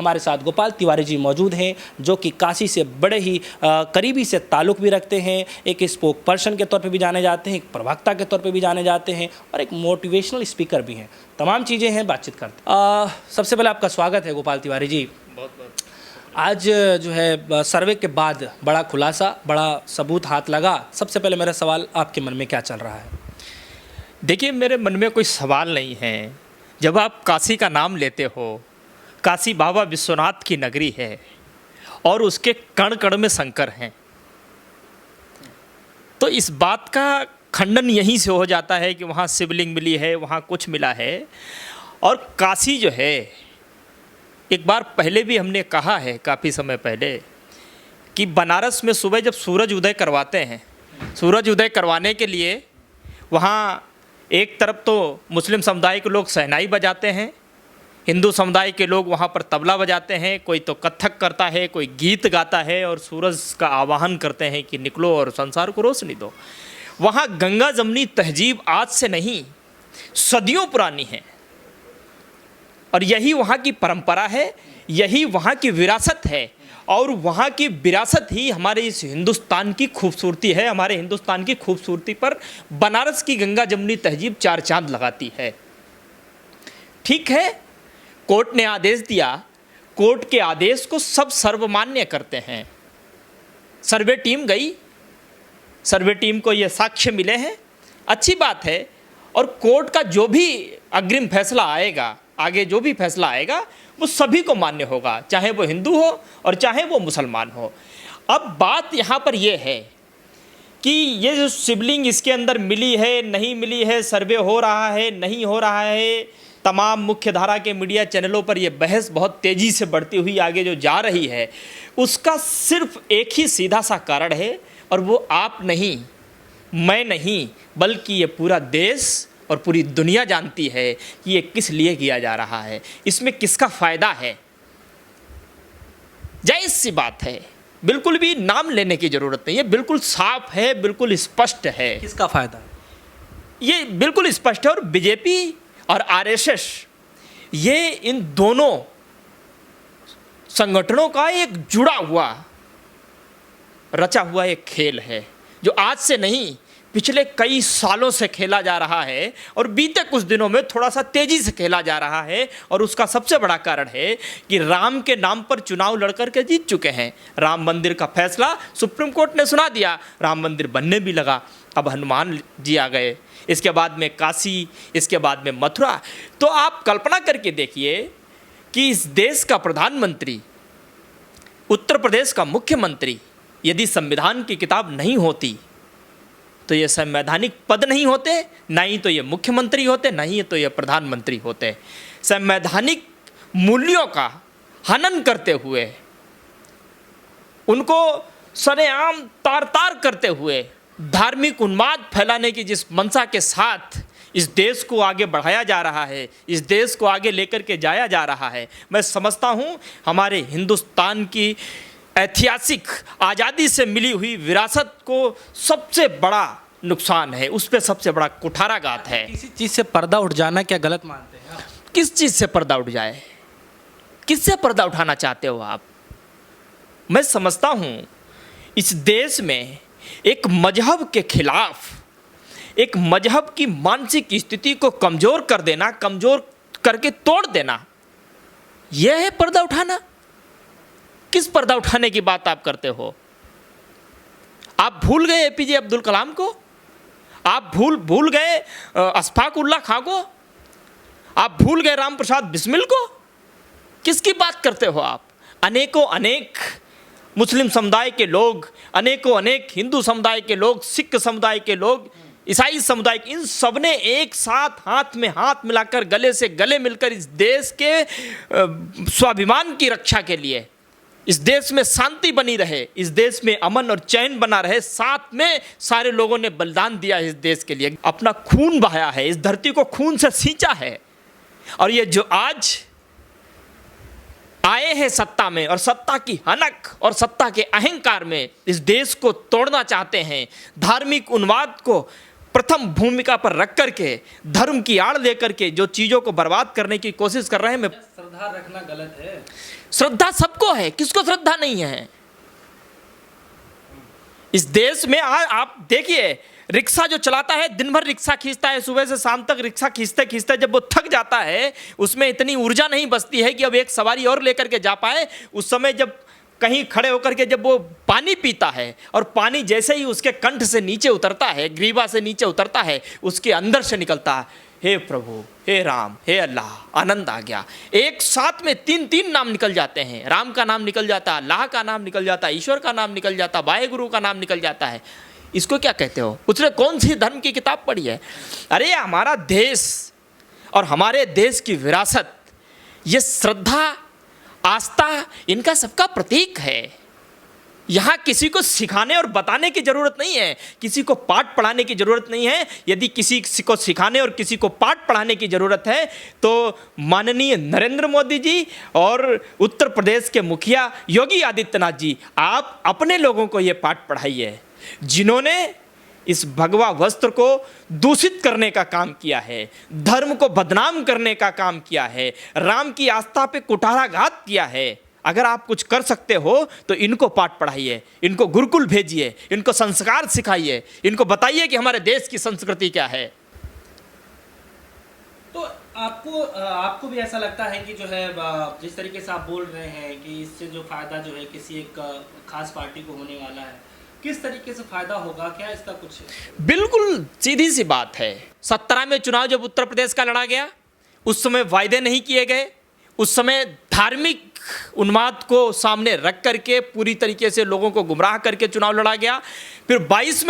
हमारे साथ गोपाल तिवारी जी मौजूद हैं, जो कि काशी से बड़े ही करीबी से ताल्लुक़ भी रखते हैं। एक स्पोक पर्सन के तौर पे भी जाने जाते हैं, एक प्रवक्ता के तौर पे भी जाने जाते हैं और एक मोटिवेशनल स्पीकर भी हैं। तमाम चीज़ें हैं, बातचीत करते। सबसे पहले आपका स्वागत है गोपाल तिवारी जी। बहुत बहुत आज जो है सर्वे के बाद बड़ा खुलासा, बड़ा सबूत हाथ लगा। सबसे पहले मेरा सवाल, आपके मन में क्या चल रहा है? देखिए, मेरे मन में कोई सवाल नहीं है। जब आप काशी का नाम लेते हो, काशी बाबा विश्वनाथ की नगरी है और उसके कण कण में शंकर हैं, तो इस बात का खंडन यहीं से हो जाता है कि वहाँ शिवलिंग मिली है, वहाँ कुछ मिला है। और काशी जो है, एक बार पहले भी हमने कहा है, काफ़ी समय पहले, कि बनारस में सुबह जब सूरज उदय करवाते हैं, सूरज उदय करवाने के लिए वहाँ एक तरफ तो मुस्लिम समुदाय के लोग शहनाई बजाते हैं, हिंदू समुदाय के लोग वहाँ पर तबला बजाते हैं, कोई तो कथक करता है, कोई गीत गाता है और सूरज का आवाहन करते हैं कि निकलो और संसार को रोशनी दो। वहाँ गंगा जमनी तहजीब आज से नहीं, सदियों पुरानी है और यही वहाँ की परंपरा है, यही वहाँ की विरासत है। और वहाँ की विरासत ही हमारे इस हिंदुस्तान की खूबसूरती है। हमारे हिंदुस्तान की खूबसूरती पर बनारस की गंगा जमनी तहजीब चार चांद लगाती है। ठीक है, कोर्ट ने आदेश दिया, कोर्ट के आदेश को सब सर्वमान्य करते हैं। सर्वे टीम गई, सर्वे टीम को ये साक्ष्य मिले हैं, अच्छी बात है। और कोर्ट का जो भी अग्रिम फैसला आएगा, आगे जो भी फैसला आएगा, वो सभी को मान्य होगा, चाहे वो हिंदू हो और चाहे वो मुसलमान हो। अब बात यहाँ पर ये है कि ये जो शिवलिंग इसके अंदर मिली है, नहीं मिली है, सर्वे हो रहा है, नहीं हो रहा है, तमाम मुख्य धारा के मीडिया चैनलों पर यह बहस बहुत तेज़ी से बढ़ती हुई आगे जो जा रही है, उसका सिर्फ एक ही सीधा सा कारण है, और वो आप नहीं, मैं नहीं, बल्कि ये पूरा देश और पूरी दुनिया जानती है कि ये किस लिए किया जा रहा है, इसमें किसका फ़ायदा है। जायज़ सी बात है, बिल्कुल भी नाम लेने की ज़रूरत नहीं है, बिल्कुल साफ है, बिल्कुल स्पष्ट है। किसका फ़ायदा? ये बिल्कुल स्पष्ट है। और बीजेपी और आरएसएस, ये इन दोनों संगठनों का एक जुड़ा हुआ, रचा हुआ एक खेल है, जो आज से नहीं, पिछले कई सालों से खेला जा रहा है और बीते कुछ दिनों में थोड़ा सा तेज़ी से खेला जा रहा है। और उसका सबसे बड़ा कारण है कि राम के नाम पर चुनाव लड़कर के जीत चुके हैं। राम मंदिर का फैसला सुप्रीम कोर्ट ने सुना दिया, राम मंदिर बनने भी लगा। अब हनुमान जी आ गए, इसके बाद में काशी, इसके बाद में मथुरा। तो आप कल्पना करके देखिए कि इस देश का प्रधानमंत्री, उत्तर प्रदेश का मुख्यमंत्री, यदि संविधान की किताब नहीं होती तो ये संवैधानिक पद नहीं होते, ना ही तो ये मुख्यमंत्री होते, ना ही तो ये प्रधानमंत्री होते। संवैधानिक मूल्यों का हनन करते हुए, उनको सरेआम तार तार करते हुए, धार्मिक उन्माद फैलाने की जिस मंशा के साथ इस देश को आगे बढ़ाया जा रहा है, इस देश को आगे लेकर के जाया जा रहा है, मैं समझता हूँ हमारे हिंदुस्तान की ऐतिहासिक आज़ादी से मिली हुई विरासत को सबसे बड़ा नुकसान है, उस पर सबसे बड़ा कुठाराघात है। किसी चीज़ से पर्दा उठ जाना क्या गलत मानते हैं आप? किस चीज़ से पर्दा उठ जाए? किससे पर्दा उठाना चाहते हो आप? मैं समझता हूँ इस देश में एक मजहब के खिलाफ, एक मजहब की मानसिक स्थिति को कमज़ोर कर देना, कमज़ोर करके तोड़ देना, यह है पर्दा उठाना। किस पर्दा उठाने की बात आप करते हो? आप भूल गए एपीजे अब्दुल कलाम को? आप भूल गए अशफाक उल्लाह खां को? आप भूल गए राम प्रसाद बिस्मिल को? किसकी बात करते हो आप? अनेकों अनेक मुस्लिम समुदाय के लोग, अनेकों अनेक हिंदू समुदाय के लोग, सिख समुदाय के लोग, ईसाई समुदाय, इन सब ने एक साथ हाथ में हाथ मिलाकर, गले से गले मिलकर इस देश के स्वाभिमान की रक्षा के लिए, इस देश में शांति बनी रहे, इस देश में अमन और चैन बना रहे, साथ में सारे लोगों ने बलिदान दिया इस देश के लिए, अपना खून बहाया है, इस धरती को खून से सींचा है। और ये जो आज आए हैं सत्ता में और सत्ता की हनक और सत्ता के अहंकार में इस देश को तोड़ना चाहते हैं, धार्मिक उन्माद को प्रथम भूमिका पर रख करके, धर्म की आड़ लेकर के जो चीज़ों को बर्बाद करने की कोशिश कर रहे हैं, मैं श्रद्धा रखना गलत है? श्रद्धा सबको है, किसको श्रद्धा नहीं है? इस देश में आप देखिए, रिक्शा जो चलाता है दिन भर रिक्शा खींचता है, सुबह से शाम तक रिक्शा खींचते खींचते जब वो थक जाता है, उसमें इतनी ऊर्जा नहीं बचती है कि अब एक सवारी और लेकर के जा पाए। उस समय जब कहीं खड़े होकर के जब वो पानी पीता है और पानी जैसे ही उसके कंठ से नीचे उतरता है, ग्रीवा से नीचे उतरता है, उसके अंदर से निकलता है, हे प्रभु, हे राम, हे अल्लाह, आनंद आ गया। एक साथ में तीन तीन नाम निकल जाते हैं। राम का नाम निकल जाता है, अल्लाह का नाम निकल जाता है, ईश्वर का नाम निकल जाता है, वाहेगुरु का नाम निकल जाता है। इसको क्या कहते हो? उसने कौन सी धर्म की किताब पढ़ी है? अरे हमारा देश और हमारे देश की विरासत, ये श्रद्धा, आस्था, इनका सबका प्रतीक है। यहाँ किसी को सिखाने और बताने की ज़रूरत नहीं है, किसी को पाठ पढ़ाने की ज़रूरत नहीं है। यदि किसी को सिखाने और किसी को पाठ पढ़ाने की ज़रूरत है तो माननीय नरेंद्र मोदी जी और उत्तर प्रदेश के मुखिया योगी आदित्यनाथ जी, आप अपने लोगों को ये पाठ पढ़ाइए, जिन्होंने इस भगवा वस्त्र को दूषित करने का काम किया है, धर्म को बदनाम करने का काम किया है, राम की आस्था पे कुठाराघात किया है। अगर आप कुछ कर सकते हो तो इनको पाठ पढ़ाइए, इनको गुरुकुल भेजिए, इनको संस्कार सिखाइए, इनको बताइए कि हमारे देश की संस्कृति क्या है। तो आपको भी ऐसा लगता है कि जो है जिस तरीके से आप बोल रहे हैं कि इससे जो फायदा जो है किसी एक खास पार्टी को होने वाला है, किस तरीके से फायदा होगा, क्या इसका कुछ? बिल्कुल सीधी सी बात है। 17 में चुनाव जब उत्तर प्रदेश का लड़ा गया, उस समय वायदे नहीं किए गए, उस समय धार्मिक उन्माद को सामने रख करके पूरी तरीके से लोगों को गुमराह करके चुनाव लड़ा गया। फिर 19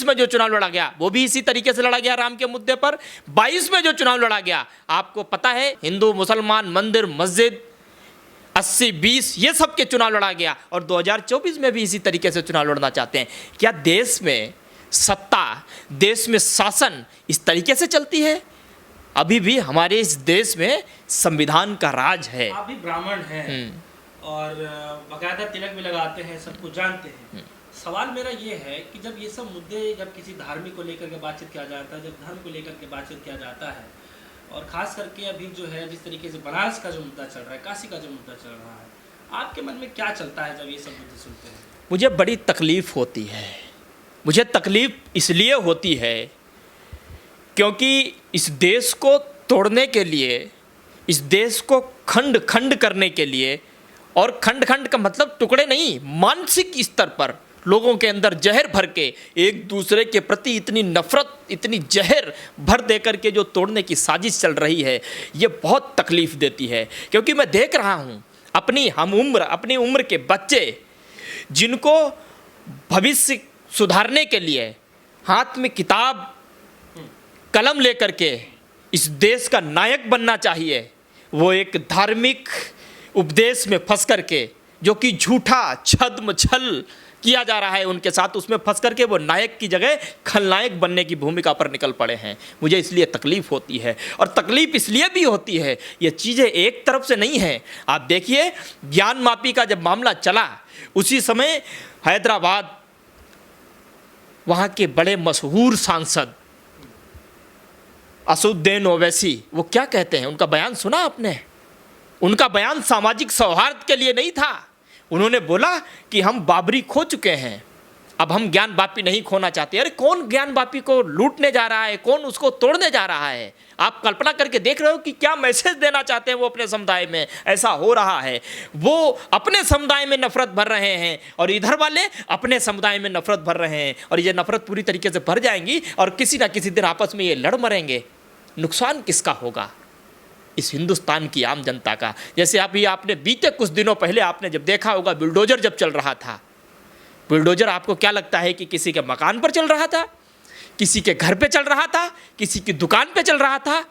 में जो चुनाव लड़ा गया वो भी इसी तरीके से लड़ा गया राम के मुद्दे पर। 22 में जो चुनाव लड़ा गया, आपको पता है, हिंदू मुसलमान, मंदिर मस्जिद, 80-20 ये सब के चुनाव लड़ा गया। और 2024 में भी इसी तरीके से चुनाव लड़ना चाहते हैं। क्या देश में सत्ता, देश में शासन इस तरीके से चलती है? अभी भी हमारे इस देश में संविधान का राज है। आप भी ब्राह्मण हैं और बाकायदा तिलक भी लगाते हैं, सब कुछ जानते हैं। सवाल मेरा ये है कि जब ये सब मुद्दे, जब किसी धार्मिक को लेकर के बातचीत किया जाता है, जब धर्म को लेकर के बातचीत किया जाता है, और खास करके अभी जो है जिस तरीके से बनारस का जो मुद्दा चल रहा है, काशी का जो मुद्दा चल रहा है, आपके मन में क्या चलता है जब ये सब मुद्दे सुनते हैं? मुझे बड़ी तकलीफ़ होती है। मुझे तकलीफ़ इसलिए होती है क्योंकि इस देश को तोड़ने के लिए, इस देश को खंड खंड करने के लिए, और खंड खंड का मतलब टुकड़े नहीं, मानसिक स्तर पर लोगों के अंदर जहर भर के एक दूसरे के प्रति इतनी नफरत, इतनी जहर भर दे करके जो तोड़ने की साजिश चल रही है, ये बहुत तकलीफ़ देती है। क्योंकि मैं देख रहा हूँ अपनी उम्र के बच्चे, जिनको भविष्य सुधारने के लिए हाथ में किताब कलम लेकर के इस देश का नायक बनना चाहिए, वो एक धार्मिक उपदेश में फंस करके, जो कि झूठा छद्म छल किया जा रहा है उनके साथ, उसमें फंस करके वो नायक की जगह खलनायक बनने की भूमिका पर निकल पड़े हैं। मुझे इसलिए तकलीफ़ होती है। और तकलीफ़ इसलिए भी होती है, ये चीज़ें एक तरफ से नहीं हैं। आप देखिए, ज्ञान मापी का जब मामला चला, उसी समय हैदराबाद, वहाँ के बड़े मशहूर सांसद असदुद्दीन ओवैसी, वो क्या कहते हैं, उनका बयान सुना आपने? उनका बयान सामाजिक सौहार्द के लिए नहीं था। उन्होंने बोला कि हम बाबरी खो चुके हैं, अब हम ज्ञान वापी नहीं खोना चाहते। अरे कौन ज्ञान वापी को लूटने जा रहा है, कौन उसको तोड़ने जा रहा है? आप कल्पना करके देख रहे हो कि क्या मैसेज देना चाहते हैं वो अपने समुदाय में? ऐसा हो रहा है, वो अपने समुदाय में नफरत भर रहे हैं और इधर वाले अपने समुदाय में नफरत भर रहे हैं, और ये नफरत पूरी तरीके से भर जाएंगी और किसी ना किसी दिन आपस में ये लड़ मरेंगे। नुकसान किसका होगा? इस हिंदुस्तान की आम जनता का। जैसे अभी आपने बीते कुछ दिनों पहले आपने जब देखा होगा, बुलडोजर जब चल रहा था, बुलडोजर आपको क्या लगता है कि किसी के मकान पर चल रहा था, किसी के घर पे चल रहा था, किसी की दुकान पे चल रहा था?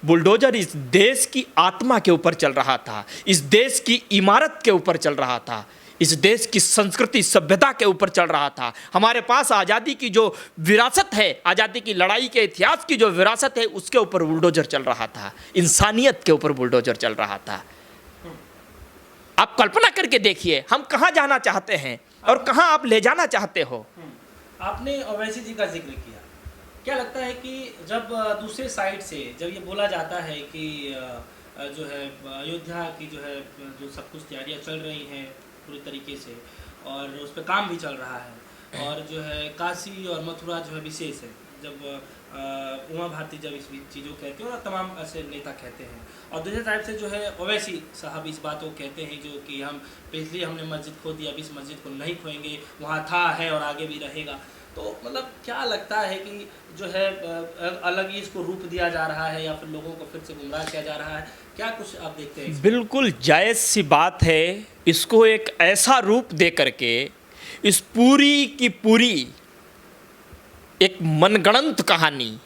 बुलडोजर इस देश की आत्मा के ऊपर चल रहा था, इस देश की इमारत के ऊपर चल रहा था, इस देश की संस्कृति सभ्यता के ऊपर चल रहा था। हमारे पास आज़ादी की जो विरासत है, आज़ादी की लड़ाई के इतिहास की जो विरासत है, उसके ऊपर बुलडोजर चल रहा था, इंसानियत के ऊपर बुलडोजर चल रहा था। आप कल्पना करके देखिए, हम कहाँ जाना चाहते हैं और कहाँ आप ले जाना चाहते हो। आपने ओवैसी जी का जिक्र किया, क्या लगता है कि जब दूसरे साइड से जब ये बोला जाता है कि जो है अयोध्या की जो है जो सब कुछ तैयारियां चल रही हैं पूरी तरीके से, और उस पर काम भी चल रहा है, और जो है काशी और मथुरा जो है विशेष है। जब उमा भारती जब इस चीज़ों को कहते हैं और तमाम ऐसे नेता कहते हैं, और दूसरे साइड से जो है ओवैसी साहब इस बात को कहते हैं जो कि हम पिछली हमने मस्जिद खो दी, अब इस मस्जिद को नहीं खोएंगे, वहाँ था है और आगे भी रहेगा। तो मतलब क्या लगता है कि जो है अलग ही इसको रूप दिया जा रहा है, या फिर लोगों को फिर से गुमराह किया जा रहा है, क्या कुछ आप देखते हैं? बिल्कुल जायज़ सी बात है। इसको एक ऐसा रूप दे करके इस पूरी की पूरी एक मनगढ़ंत कहानी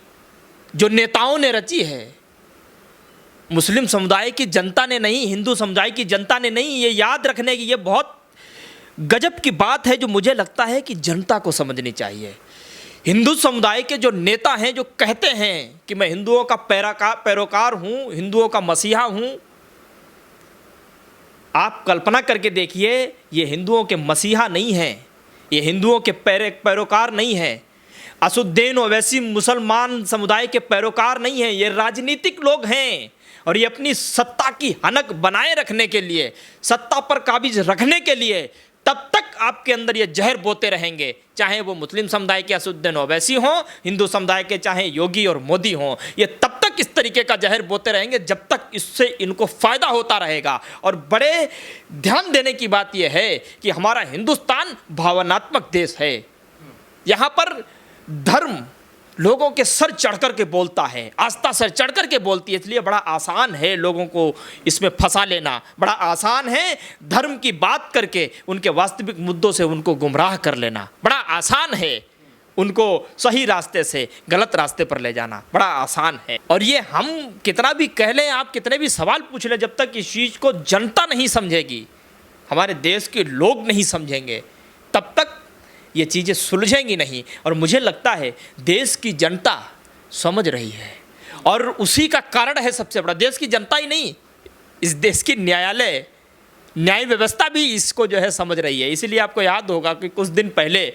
जो नेताओं ने रची है, मुस्लिम समुदाय की जनता ने नहीं, हिंदू समुदाय की जनता ने नहीं, ये याद रखने की ये बहुत गजब की बात है जो मुझे लगता है कि जनता को समझनी चाहिए। हिंदू समुदाय के जो नेता हैं जो कहते हैं कि मैं हिंदुओं का पैरोकार हूँ, हिंदुओं का मसीहा हूँ, आप कल्पना करके देखिए, ये हिंदुओं के मसीहा नहीं हैं, ये हिंदुओं के पैरोकार नहीं हैं। असुद्दीन ओवैसी मुसलमान समुदाय के पैरोकार नहीं हैं, ये राजनीतिक लोग हैं, और ये अपनी सत्ता की हनक बनाए रखने के लिए, सत्ता पर काबिज रखने के लिए तब तक आपके अंदर ये जहर बोते रहेंगे, चाहे वो मुस्लिम समुदाय के असुद्दीन ओवैसी हों, हिंदू समुदाय के चाहे योगी और मोदी हों, ये तब तक इस तरीके का जहर बोते रहेंगे जब तक इससे इनको फ़ायदा होता रहेगा। और बड़े ध्यान देने की बात यह है कि हमारा हिंदुस्तान भावनात्मक देश है। यहाँ पर धर्म लोगों के सर चढ़ कर के बोलता है, आस्था सर चढ़ कर के बोलती है, इसलिए बड़ा आसान है लोगों को इसमें फंसा लेना, बड़ा आसान है धर्म की बात करके उनके वास्तविक मुद्दों से उनको गुमराह कर लेना, बड़ा आसान है उनको सही रास्ते से गलत रास्ते पर ले जाना, बड़ा आसान है। और ये हम कितना भी कह लें, आप कितने भी सवाल पूछ लें, जब तक इस चीज़ को जनता नहीं समझेगी, हमारे देश के लोग नहीं समझेंगे, तब तक ये चीज़ें सुलझेंगी नहीं। और मुझे लगता है देश की जनता समझ रही है, और उसी का कारण है सबसे बड़ा, देश की जनता ही नहीं, इस देश की न्याय व्यवस्था भी इसको जो है समझ रही है। इसीलिए आपको याद होगा कि कुछ दिन पहले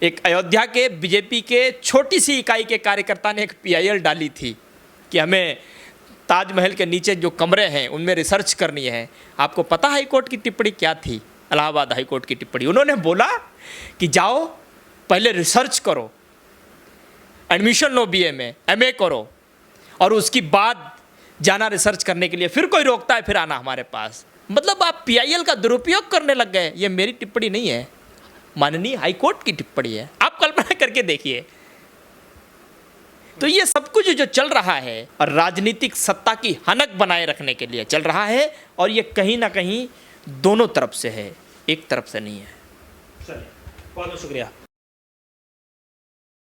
एक अयोध्या के बीजेपी के छोटी सी इकाई के कार्यकर्ता ने एक PIL डाली थी कि हमें ताजमहल के नीचे जो कमरे हैं उनमें रिसर्च करनी है। आपको पता हाई कोर्ट की टिप्पणी क्या थी? इलाहाबाद हाई कोर्ट की टिप्पणी, उन्होंने बोला कि जाओ पहले रिसर्च करो, एडमिशन लो BA में, MA करो, और उसकी बाद जाना रिसर्च करने के लिए, फिर कोई रोकता है फिर आना हमारे पास। मतलब आप PIL का दुरुपयोग करने लग गए। ये मेरी टिप्पणी नहीं है, माननीय हाई कोर्ट की टिप्पणी है, आप कल्पना करके देखिए। तो ये सब कुछ जो चल रहा है और राजनीतिक सत्ता की हनक बनाए रखने के लिए चल रहा है, और ये कहीं ना कहीं दोनों तरफ से है, एक तरफ से नहीं है। चलिए, बहुत बहुत शुक्रिया।